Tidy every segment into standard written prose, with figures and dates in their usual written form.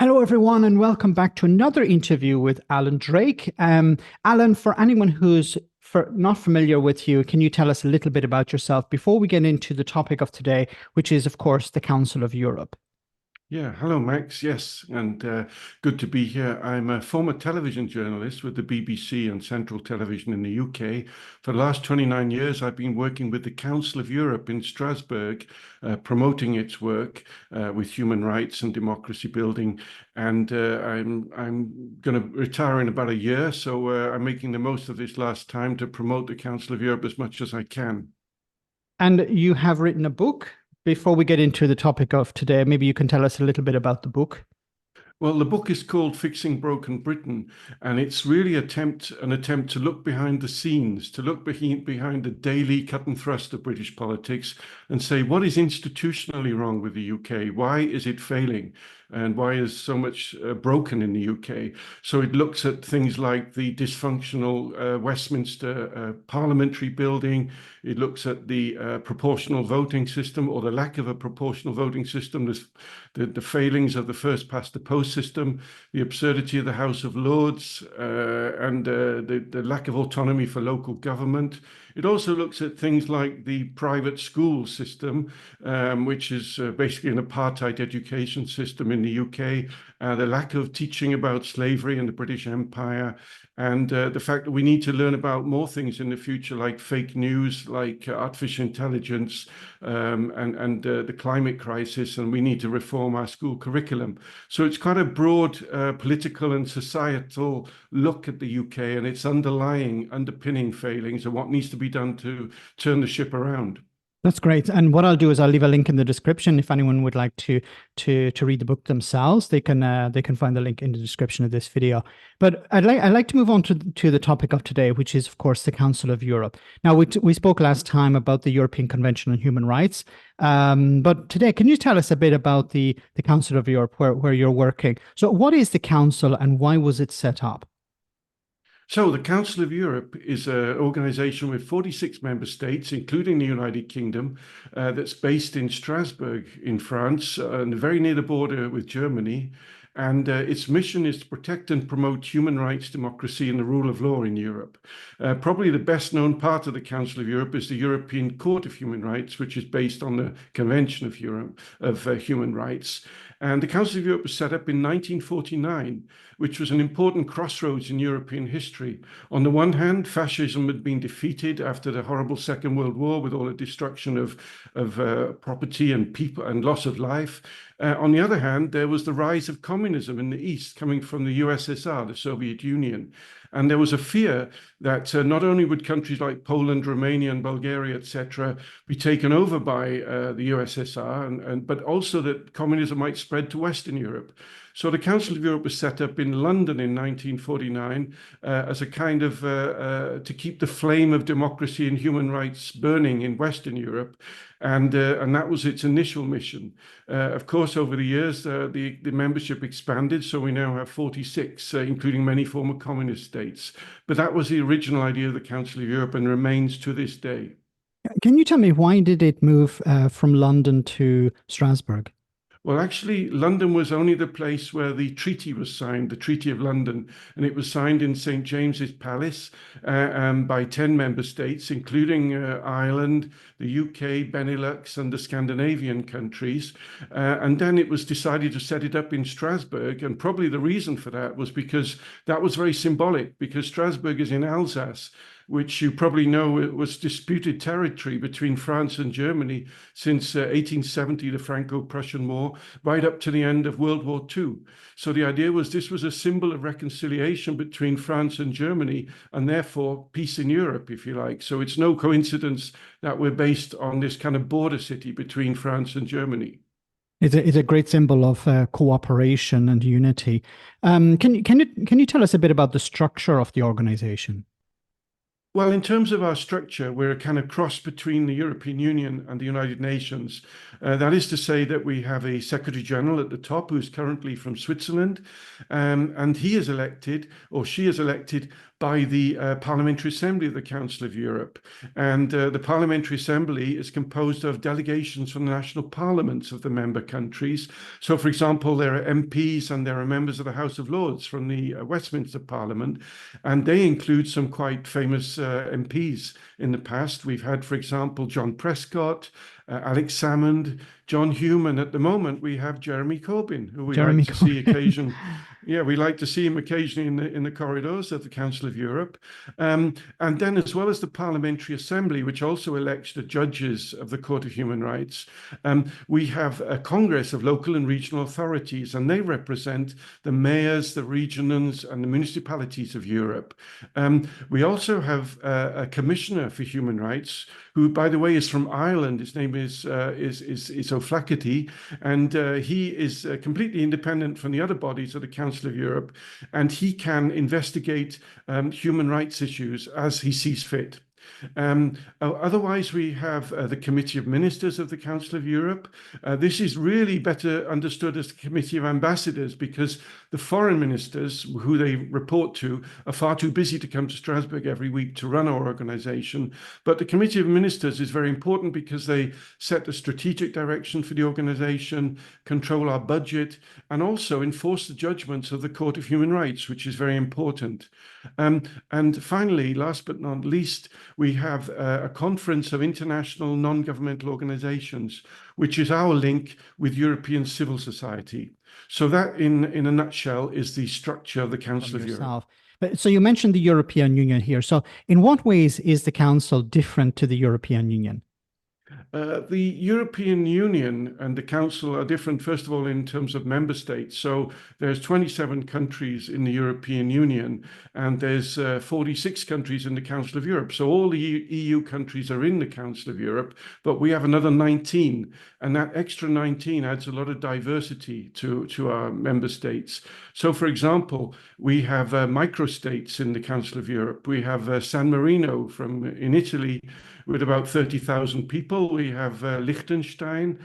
Hello, everyone, and welcome back to another interview with Alun Drake. Alan, for anyone not familiar with you, can you tell us a little bit about yourself before we get into the topic of today, which is, of course, the Council of Europe? Yeah, hello, Max. Yes, and good to be here. I'm a former television journalist with the BBC and Central Television in the UK. For the last 29 years, I've been working with the Council of Europe in Strasbourg, promoting its work with human rights and democracy building. And I'm going to retire in about a year, so I'm making the most of this last time to promote the Council of Europe as much as I can. And you have written a book. Before we get into the topic of today, maybe you can tell us a little bit about the book. Well, the book is called Fixing Broken Britain, and it's really an attempt to look behind the scenes, to look behind the daily cut and thrust of British politics and say, what is institutionally wrong with the UK? Why is it failing? And why is so much broken in the UK? So it looks at things like the dysfunctional Westminster parliamentary building. It looks at the proportional voting system, or the lack of a proportional voting system, the failings of the first past the post system, the absurdity of the House of Lords, and the lack of autonomy for local government. It also looks at things like the private school system, which is basically an apartheid education system in the UK, the lack of teaching about slavery in the British Empire, and the fact that we need to learn about more things in the future, like fake news, like artificial intelligence, and the climate crisis, and we need to reform our school curriculum. So it's quite a broad political and societal look at the UK and its underpinning failings and what needs to be done to turn the ship around. That's great. And what I'll do is I'll leave a link in the description if anyone would like to read the book themselves. They can find the link in the description of this video. But I'd like to move on to the topic of today, which is, of course, the Council of Europe. Now, we spoke last time about the European Convention on Human Rights, but today, can you tell us a bit about the Council of Europe, where you're working? So, what is the Council, and why was it set up? So the Council of Europe is an organization with 46 member states, including the United Kingdom, that's based in Strasbourg in France, and very near the border with Germany. And its mission is to protect and promote human rights, democracy, and the rule of law in Europe. Probably the best known part of the Council of Europe is the European Court of Human Rights, which is based on the Convention of Human Rights. And the Council of Europe was set up in 1949, which was an important crossroads in European history. On the one hand, fascism had been defeated after the horrible Second World War, with all the destruction of property and people and loss of life. On the other hand, there was the rise of communism in the East, coming from the USSR, the Soviet Union. And there was a fear that not only would countries like Poland, Romania, and Bulgaria, etc., be taken over by the USSR, but also that communism might spread to Western Europe. So the Council of Europe was set up in London in 1949 as a kind of to keep the flame of democracy and human rights burning in Western Europe. And that was its initial mission. Of course, over the years, the membership expanded, so we now have 46, including many former communist states. But that was the original idea of the Council of Europe and remains to this day. Can you tell me why did it move from London to Strasbourg? Well, actually, London was only the place where the treaty was signed, the Treaty of London, and it was signed in St. James's Palace by 10 member states, including Ireland, the UK, Benelux, and the Scandinavian countries. And then it was decided to set it up in Strasbourg, and probably the reason for that was because that was very symbolic, because Strasbourg is in Alsace, which you probably know was disputed territory between France and Germany since 1870, the Franco-Prussian War, right up to the end of World War II. So the idea was this was a symbol of reconciliation between France and Germany, and therefore peace in Europe, if you like. So it's no coincidence that we're based on this kind of border city between France and Germany. It's a great symbol of cooperation and unity. Can you tell us a bit about the structure of the organization? Well, in terms of our structure, we're a kind of cross between the European Union and the United Nations. That is to say that we have a Secretary General at the top who's currently from Switzerland, and he is elected, or she is elected, by the Parliamentary Assembly of the Council of Europe. And the Parliamentary Assembly is composed of delegations from the national parliaments of the member countries. So, for example, there are MPs and there are members of the House of Lords from the Westminster Parliament, and they include some quite famous MPs in the past. We've had, for example, John Prescott, Alex Salmond, John Hume, and at the moment we have Jeremy Corbyn, who we like to see occasionally. Yeah, we like to see him occasionally in the corridors of the Council of Europe. And then, as well as the Parliamentary Assembly, which also elects the judges of the Court of Human Rights, we have a Congress of local and regional authorities, and they represent the mayors, the regions, and the municipalities of Europe. We also have a Commissioner for Human Rights, who, by the way, is from Ireland. His name is O'Flaherty, and he is completely independent from the other bodies of the Council of Europe, and he can investigate human rights issues as he sees fit. Otherwise, we have the Committee of Ministers of the Council of Europe. This is really better understood as the Committee of Ambassadors, because the foreign ministers who they report to are far too busy to come to Strasbourg every week to run our organization. But the Committee of Ministers is very important because they set the strategic direction for the organization, control our budget, and also enforce the judgments of the Court of Human Rights, which is very important. And finally, last but not least, we have a conference of international non-governmental organizations, which is our link with European civil society. So that, in a nutshell, is the structure of the Council of Europe. But so you mentioned the European Union here. So in what ways is the Council different to the European Union? The European Union and the Council are different, first of all, in terms of member states. So there's 27 countries in the European Union, and there's 46 countries in the Council of Europe. So all the EU countries are in the Council of Europe, but we have another 19, and that extra 19 adds a lot of diversity to our member states. So, for example, we have microstates in the Council of Europe. We have San Marino in Italy, with about 30,000 people. We have Liechtenstein,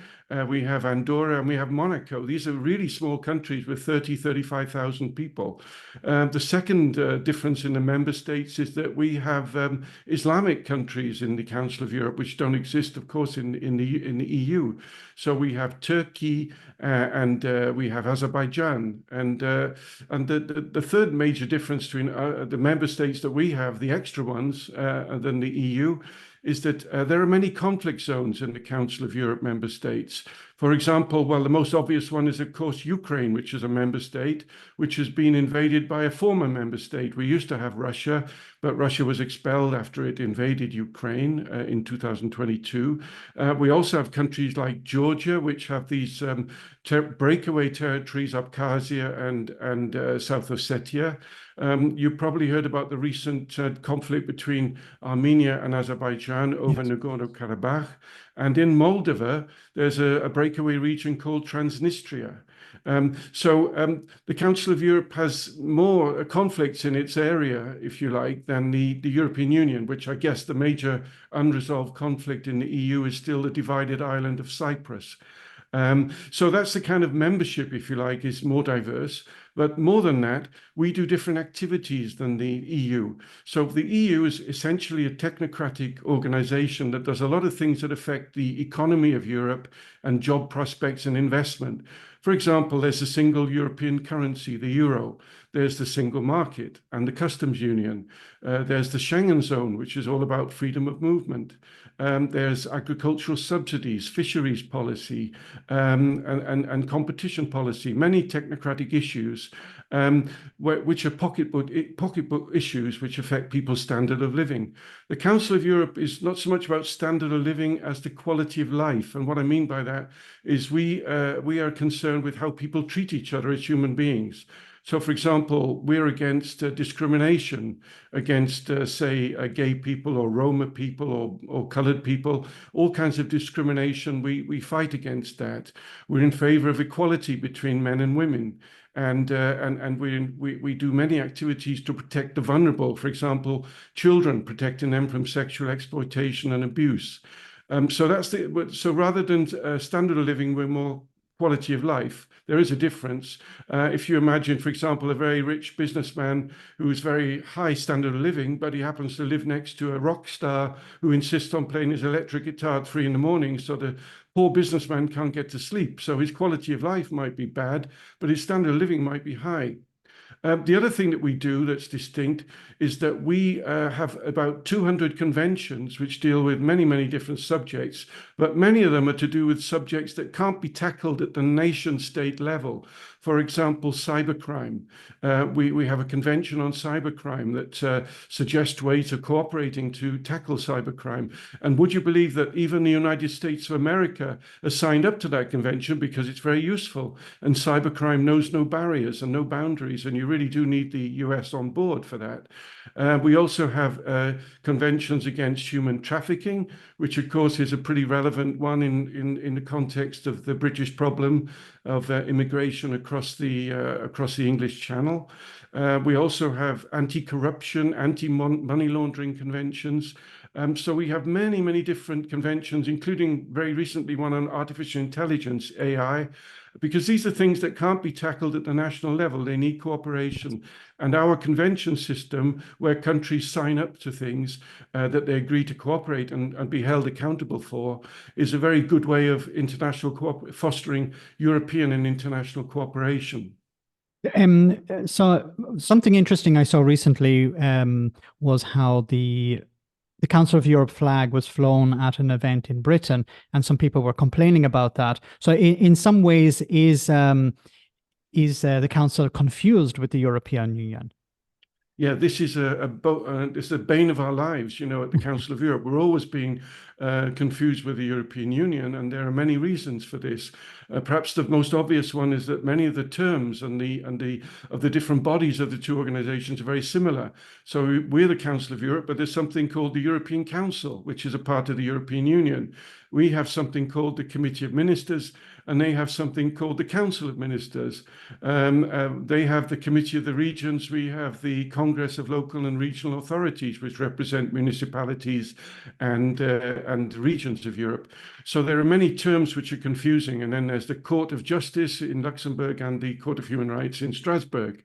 we have Andorra, and we have Monaco. These are really small countries with 35,000 people. The second difference in the member states is that we have Islamic countries in the Council of Europe, which don't exist, of course, in the EU. So we have Turkey and we have Azerbaijan. And the third major difference between the member states that we have, the extra ones than the EU, is that there are many conflict zones in the Council of Europe member states. For example, well, the most obvious one is, of course, Ukraine, which is a member state which has been invaded by a former member state. We used to have Russia, but Russia was expelled after it invaded Ukraine in 2022. We also have countries like Georgia, which have these breakaway territories, Abkhazia and South Ossetia. You probably heard about the recent conflict between Armenia and Azerbaijan over Nagorno-Karabakh. And in Moldova, there's a breakaway region called Transnistria. So the Council of Europe has more conflicts in its area, if you like, than the European Union, which I guess the major unresolved conflict in the EU is still the divided island of Cyprus. So that's the kind of membership, if you like, is more diverse. But more than that, we do different activities than the EU. So the EU is essentially a technocratic organization that does a lot of things that affect the economy of Europe and job prospects and investment. For example, there's a single European currency, the euro. There's the single market and the customs union. There's the Schengen zone, which is all about freedom of movement. There's agricultural subsidies, fisheries policy, and competition policy, many technocratic issues, which are pocketbook issues which affect people's standard of living. The Council of Europe is not so much about standard of living as the quality of life. And what I mean by that is we are concerned with how people treat each other as human beings. So, for example, we're against discrimination against, say, gay people or Roma people or colored people, all kinds of discrimination. We fight against that. We're in favor of equality between men and women. And we do many activities to protect the vulnerable, for example, children, protecting them from sexual exploitation and abuse. So rather than standard of living, we're more quality of life. There is a difference. If you imagine, for example, a very rich businessman who's very high standard of living, but he happens to live next to a rock star who insists on playing his electric guitar at 3 a.m, so the poor businessman can't get to sleep. So his quality of life might be bad, but his standard of living might be high. The other thing that we do that's distinct is that we have about 200 conventions which deal with many, many different subjects, but many of them are to do with subjects that can't be tackled at the nation state level. For example, cybercrime. We have a convention on cybercrime that suggests ways of cooperating to tackle cybercrime. And would you believe that even the United States of America has signed up to that convention because it's very useful, and cybercrime knows no barriers and no boundaries, and you really do need the US on board for that. We also have conventions against human trafficking, which of course is a pretty relevant one in the context of the British problem of immigration across the English Channel. We also have anti-corruption, anti-money laundering conventions. So we have many, many different conventions, including very recently one on artificial intelligence, AI, because these are things that can't be tackled at the national level. They need cooperation. And our convention system, where countries sign up to things that they agree to cooperate and be held accountable for, is a very good way of fostering European and international cooperation. So something interesting I saw recently was how the Council of Europe flag was flown at an event in Britain, and some people were complaining about that. So in some ways, is the Council confused with the European Union? Yeah, this is it's the bane of our lives, at the Council of Europe. We're always being confused with the European Union, and there are many reasons for this. Perhaps the most obvious one is that many of the terms of the different bodies of the two organizations are very similar. So we're the Council of Europe, but there's something called the European Council, which is a part of the European Union. We have something called the Committee of Ministers, and they have something called the Council of Ministers. They have the Committee of the Regions. We have the Congress of Local and Regional Authorities, which represent municipalities and regions of Europe. So there are many terms which are confusing. And then there's the Court of Justice in Luxembourg and the Court of Human Rights in Strasbourg.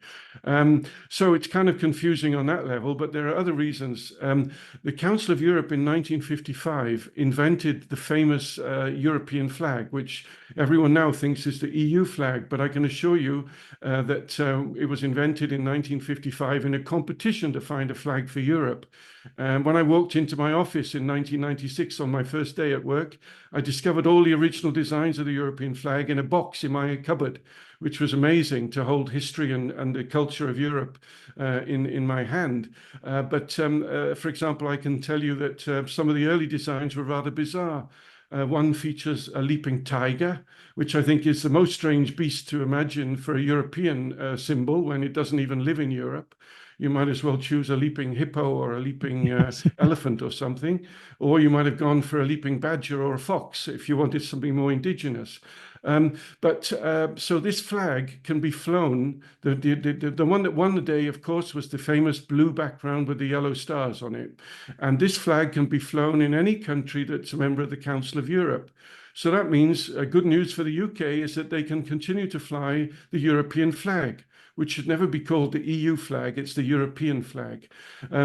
So it's kind of confusing on that level, but there are other reasons. The Council of Europe in 1955 invented the famous European flag, which everyone now thinks is the EU flag, but I can assure you that it was invented in 1955 in a competition to find a flag for Europe. When I walked into my office in 1996 on my first day at work, I discovered all the original designs of the European flag in a box in my cupboard, which was amazing to hold history and the culture of Europe in my hand. But for example, I can tell you that some of the early designs were rather bizarre. One features a leaping tiger, which I think is the most strange beast to imagine for a European symbol when it doesn't even live in Europe. You might as well choose a leaping hippo or a leaping elephant or something, or you might have gone for a leaping badger or a fox if you wanted something more indigenous. So this flag can be flown. The one that won the day, of course, was the famous blue background with the yellow stars on it. And this flag can be flown in any country that's a member of the Council of Europe. So that means good news for the UK is that they can continue to fly the European flag, which should never be called the EU flag, it's the European flag.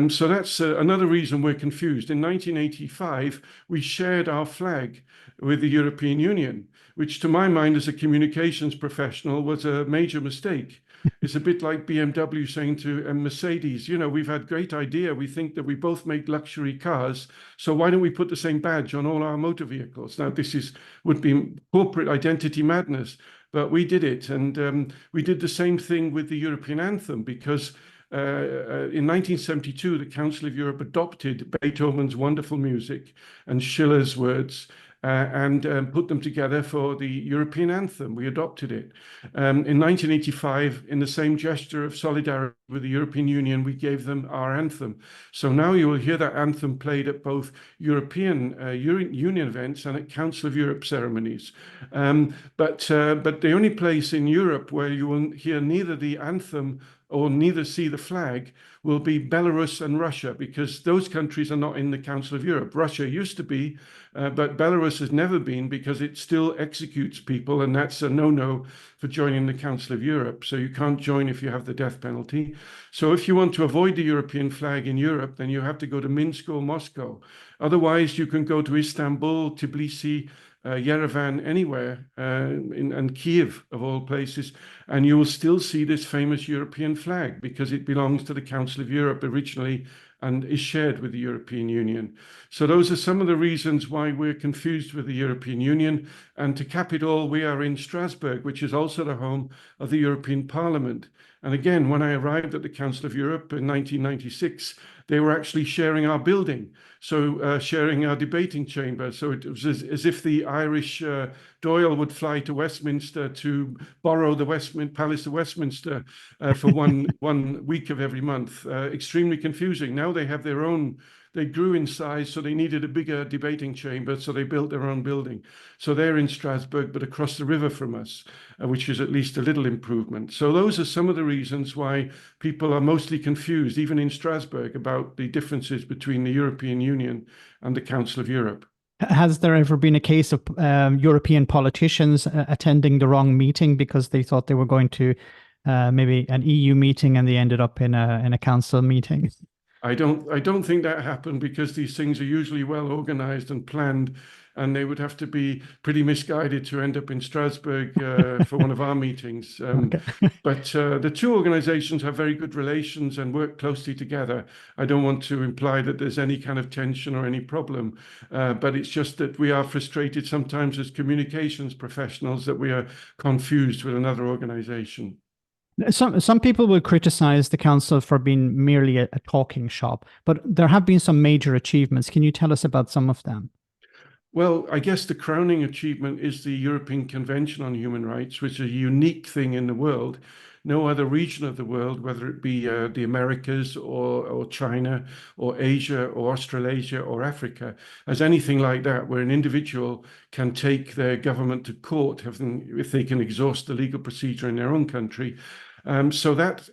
So that's another reason we're confused. In 1985, we shared our flag with the European Union, which to my mind as a communications professional was a major mistake. It's a bit like BMW saying to Mercedes, we've had great idea. We think that we both make luxury cars. So why don't we put the same badge on all our motor vehicles? Now, this would be corporate identity madness, but we did it. And we did the same thing with the European anthem because in 1972, the Council of Europe adopted Beethoven's wonderful music and Schiller's words and put them together for the European anthem. We adopted it. In 1985, in the same gesture of solidarity with the European Union, we gave them our anthem. So now you will hear that anthem played at both European Union events and at Council of Europe ceremonies. But the only place in Europe where you will hear neither the anthem or neither see the flag will be Belarus and Russia, because those countries are not in the Council of Europe. Russia used to be, but Belarus has never been, because it still executes people, and that's a no-no for joining the Council of Europe. So you can't join if you have the death penalty. So if you want to avoid the European flag in Europe, then you have to go to Minsk or Moscow. Otherwise, you can go to Istanbul, Tbilisi, Yerevan, anywhere, and Kiev, of all places, and you will still see this famous European flag, because it belongs to the Council of Europe originally and is shared with the European Union. So those are some of the reasons why we're confused with the European Union. And to cap it all, we are in Strasbourg, which is also the home of the European Parliament. And again, when I arrived at the Council of Europe in 1996, they were actually sharing our building, so sharing our debating chamber. So it was as if the Irish Doyle would fly to Westminster to borrow the Palace of Westminster for one week of every month. Extremely confusing. Now they have their own. They grew in size, so they needed a bigger debating chamber, so they built their own building. So they're in Strasbourg, but across the river from us, which is at least a little improvement. So those are some of the reasons why people are mostly confused, even in Strasbourg, about the differences between the European Union and the Council of Europe. Has there ever been a case of European politicians attending the wrong meeting because they thought they were going to maybe an EU meeting and they ended up in a council meeting? I don't think that happened, because these things are usually well organized and planned, and they would have to be pretty misguided to end up in Strasbourg for one of our meetings. Okay. But the two organizations have very good relations and work closely together. I don't want to imply that there's any kind of tension or any problem, but it's just that we are frustrated sometimes as communications professionals that we are confused with another organization. Some people will criticize the council for being merely a talking shop, but there have been some major achievements. Can you tell us about some of them? Well, I guess the crowning achievement is the European Convention on Human Rights, which is a unique thing in the world. No other region of the world, whether it be the Americas or China or Asia or Australasia or Africa, has anything like that, where an individual can take their government to court if they can exhaust the legal procedure in their own country. So that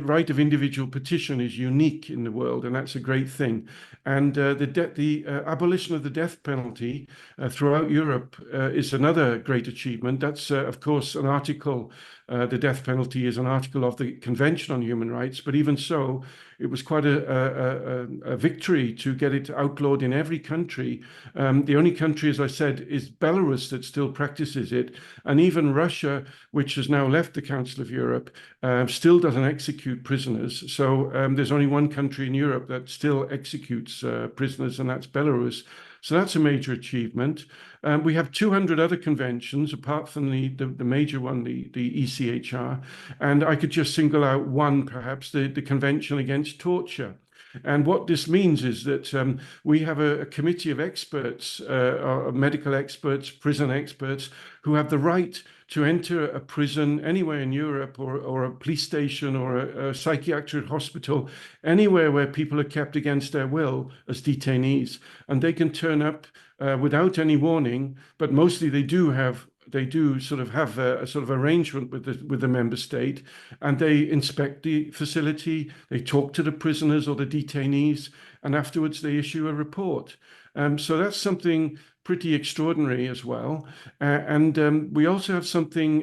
right of individual petition is unique in the world, and that's a great thing. And the abolition of the death penalty throughout Europe is another great achievement. That's, of course, an article. The death penalty is an article of the Convention on Human Rights, but even so, it was quite a victory to get it outlawed in every country. The only country, as I said, is Belarus that still practices it. And even Russia, which has now left the Council of Europe, still doesn't execute prisoners. So there's only one country in Europe that still executes prisoners, and that's Belarus. So that's a major achievement. We have 200 other conventions, apart from the major one, the ECHR. And I could just single out one, perhaps, the Convention Against Torture. And what this means is that we have a committee of experts, medical experts, prison experts, who have the right to enter a prison anywhere in Europe, or a police station, or a psychiatric hospital, anywhere where people are kept against their will as detainees. And they can turn up without any warning, but mostly they do sort of have a sort of arrangement with the member state, and they inspect the facility, they talk to the prisoners or the detainees, and afterwards they issue a report. So that's something pretty extraordinary as well. And we also have something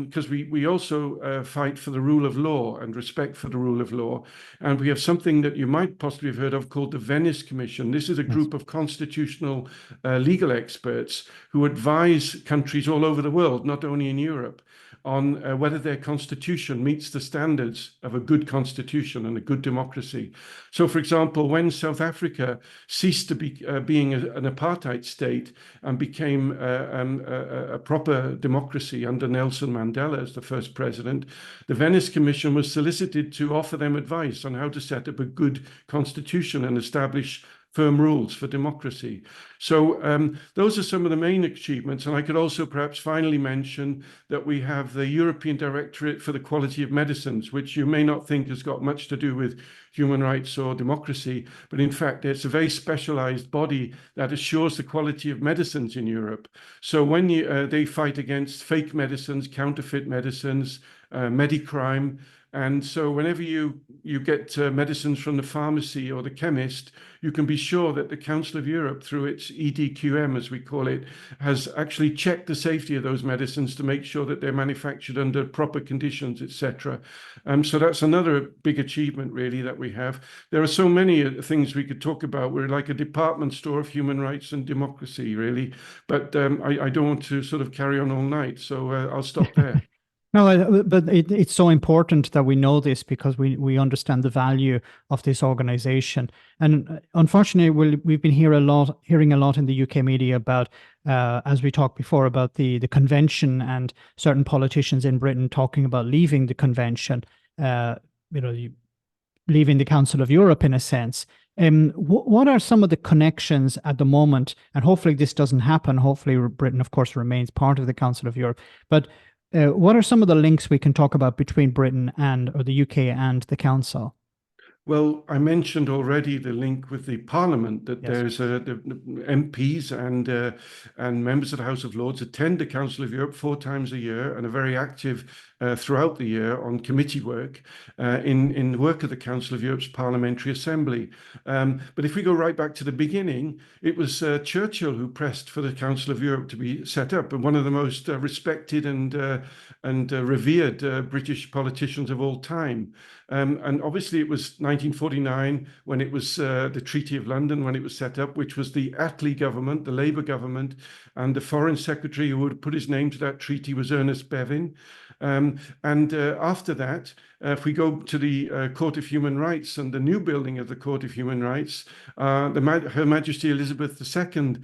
because we also fight for the rule of law and respect for the rule of law. And we have something that you might possibly have heard of called the Venice Commission. This is a group of constitutional legal experts who advise countries all over the world, not only in Europe, on whether their constitution meets the standards of a good constitution and a good democracy. So, for example, when South Africa ceased to be being an apartheid state and became a proper democracy under Nelson Mandela as the first president, the Venice Commission was solicited to offer them advice on how to set up a good constitution and establish firm rules for democracy. So those are some of the main achievements. And I could also perhaps finally mention that we have the European Directorate for the Quality of Medicines, which you may not think has got much to do with human rights or democracy, but in fact, it's a very specialized body that assures the quality of medicines in Europe. So when they fight against fake medicines, counterfeit medicines, Medicrime. And so whenever you get medicines from the pharmacy or the chemist, you can be sure that the Council of Europe, through its EDQM, as we call it, has actually checked the safety of those medicines to make sure that they're manufactured under proper conditions, etc. So that's another big achievement, really, that we have. There are so many things we could talk about. We're like a department store of human rights and democracy, really. But I don't want to sort of carry on all night, so I'll stop there. No, but it's so important that we know this because we understand the value of this organization. And unfortunately, we've been hearing a lot in the UK media about, as we talked before, about the convention and certain politicians in Britain talking about leaving the convention, leaving the Council of Europe in a sense. What are some of the connections at the moment? And hopefully this doesn't happen. Hopefully Britain, of course, remains part of the Council of Europe. But what are some of the links we can talk about between Britain or the UK and the Council? Well, I mentioned already the link with the Parliament, that there's the MPs and members of the House of Lords attend the Council of Europe 4 times a year and are very active throughout the year on committee work in the work of the Council of Europe's Parliamentary Assembly. But if we go right back to the beginning, it was Churchill who pressed for the Council of Europe to be set up, and one of the most respected and revered British politicians of all time. And obviously it was 1949 when it was the Treaty of London, when it was set up, which was the Attlee government, the Labour government, and the Foreign Secretary who would put his name to that treaty was Ernest Bevin. After that, if we go to the Court of Human Rights and the new building of the Court of Human Rights, Her Majesty Elizabeth II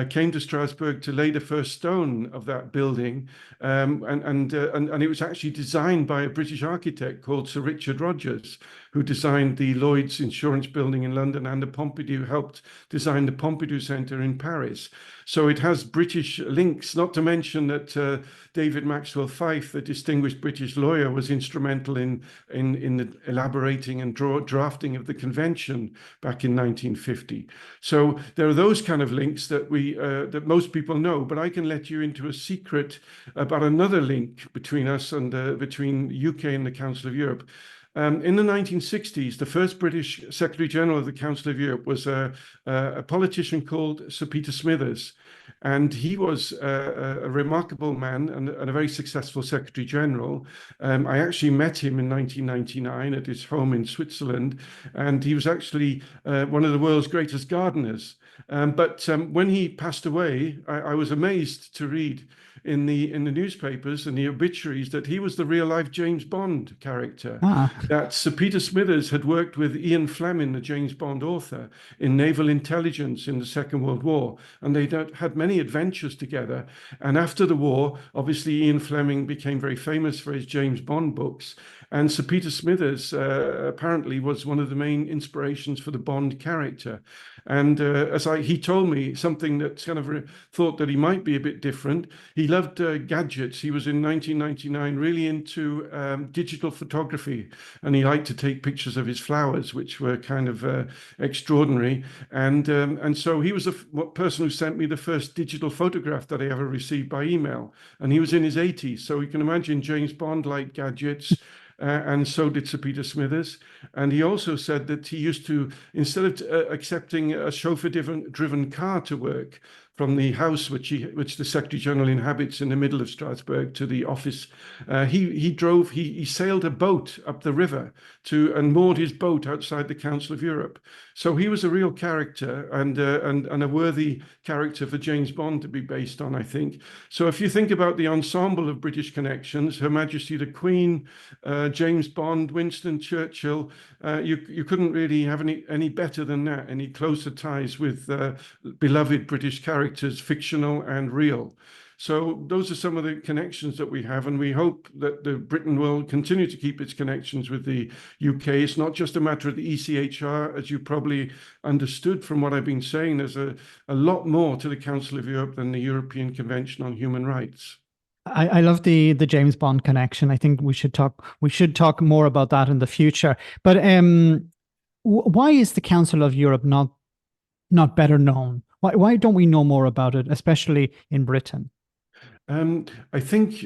came to Strasbourg to lay the first stone of that building, and it was actually designed by a British architect called Sir Richard Rogers, who designed the Lloyd's Insurance Building in London, and the Pompidou helped design the Pompidou Centre in Paris. So it has British links, not to mention that David Maxwell Fyfe, the distinguished British lawyer, was instrumental in the elaborating and drafting of the convention back in 1950. So there are those kind of links that that most people know, but I can let you into a secret about another link between us and between UK and the Council of Europe. In the 1960s, the first British Secretary General of the Council of Europe was a politician called Sir Peter Smithers. And he was a remarkable man and a very successful Secretary General. I actually met him in 1999 at his home in Switzerland, and he was actually one of the world's greatest gardeners. But when he passed away, I was amazed to read in the newspapers and the obituaries that he was the real-life James Bond character. That Sir Peter Smithers had worked with Ian Fleming, the James Bond author, in naval intelligence in the Second World War, and they had many adventures together. And after the war, obviously Ian Fleming became very famous for his James Bond books, and Sir Peter Smithers apparently was one of the main inspirations for the Bond character. And he told me something that kind of thought that he might be a bit different. He loved gadgets. He was in 1999 really into digital photography, and he liked to take pictures of his flowers, which were kind of extraordinary. And so he was the person who sent me the first digital photograph that I ever received by email. And he was in his 80s. So you can imagine James Bond liked gadgets. And so did Sir Peter Smithers. And he also said that he used to, instead of accepting a chauffeur-driven car to work from the house which the Secretary General inhabits in the middle of Strasbourg to the office, he sailed a boat up the river and moored his boat outside the Council of Europe. So he was a real character and a worthy character for James Bond to be based on, I think. So if you think about the ensemble of British connections, Her Majesty the Queen, James Bond, Winston Churchill, you couldn't really have any better than that, any closer ties with beloved British characters, fictional and real. So those are some of the connections that we have, and we hope that Britain will continue to keep its connections with the UK. It's not just a matter of the ECHR, as you probably understood from what I've been saying. There's a lot more to the Council of Europe than the European Convention on Human Rights. I love the James Bond connection. I think we should talk more about that in the future. But why is the Council of Europe not better known? Why don't we know more about it, especially in Britain? I think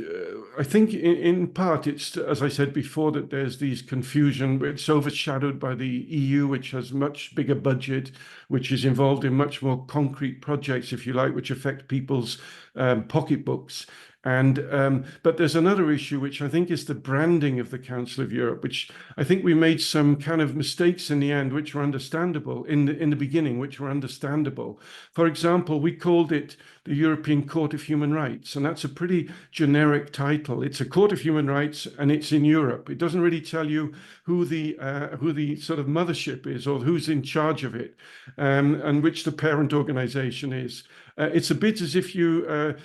I think in part it's, as I said before, that there's these confusion. It's overshadowed by the EU, which has much bigger budget, which is involved in much more concrete projects, if you like, which affect people's pocketbooks. But there's another issue, which I think is the branding of the Council of Europe, which I think we made some kind of mistakes in the end, which were understandable in the beginning, which were understandable. For example, we called it the European Court of Human Rights, and that's a pretty generic title. It's a Court of Human Rights, and it's in Europe. It doesn't really tell you who the sort of mothership is, or who's in charge of it, and which the parent organization is. It's a bit as if you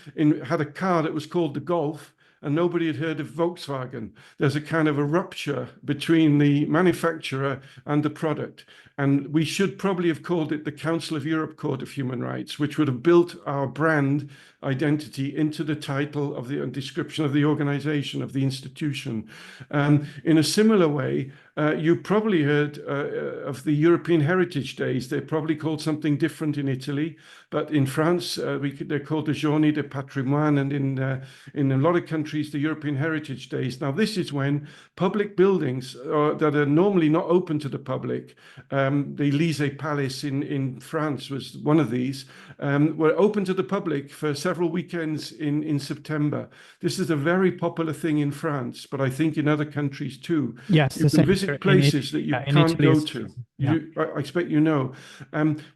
had a car that was called the Golf, and nobody had heard of Volkswagen. There's a kind of a rupture between the manufacturer and the product. And we should probably have called it the Council of Europe Court of Human Rights, which would have built our brand identity into the title of the description of the organization, of the institution. In a similar way, you probably heard of the European Heritage Days. They're probably called something different in Italy, but in France, they're called the Journée de Patrimoine, and in a lot of countries, the European Heritage Days. Now, this is when public buildings that are normally not open to the public, the Élysée Palace in France was one of these, were open to the public for several weekends in September. This is a very popular thing in France, but I think in other countries too. Yes, you can visit places that you can't go to. Yeah. I expect you know.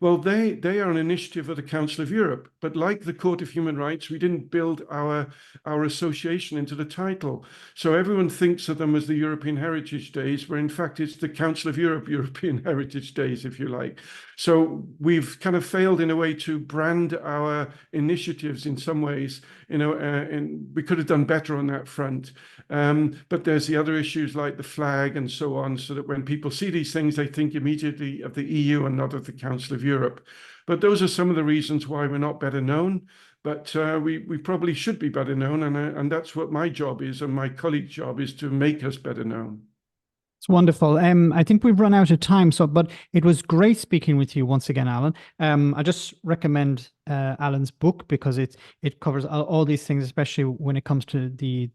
Well, they are an initiative of the Council of Europe, but like the Court of Human Rights, we didn't build our association into the title. So everyone thinks of them as the European Heritage Days, where in fact it's the Council of Europe European Heritage Days, if you like. So we've kind of failed in a way to brand our initiatives in some ways, and we could have done better on that front. But there's the other issues like the flag and so on, so that when people see these things, they think immediately of the EU and not of the Council of Europe. But those are some of the reasons why we're not better known. But we probably should be better known, and that's what my job is, and my colleague's job is to make us better known. It's wonderful. I think we've run out of time, but it was great speaking with you once again, Alan. I just recommend Alan's book because it covers all these things, especially when it comes to the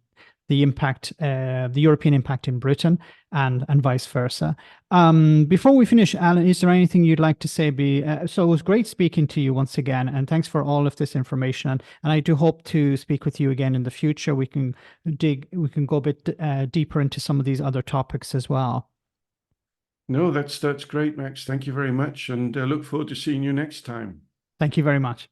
impact, the European impact in Britain and vice versa. Before we finish, Alan, is there anything you'd like to say? So it was great speaking to you once again, and thanks for all of this information. And I do hope to speak with you again in the future. We can go a bit deeper into some of these other topics as well. No, that's great, Max. Thank you very much, and look forward to seeing you next time. Thank you very much.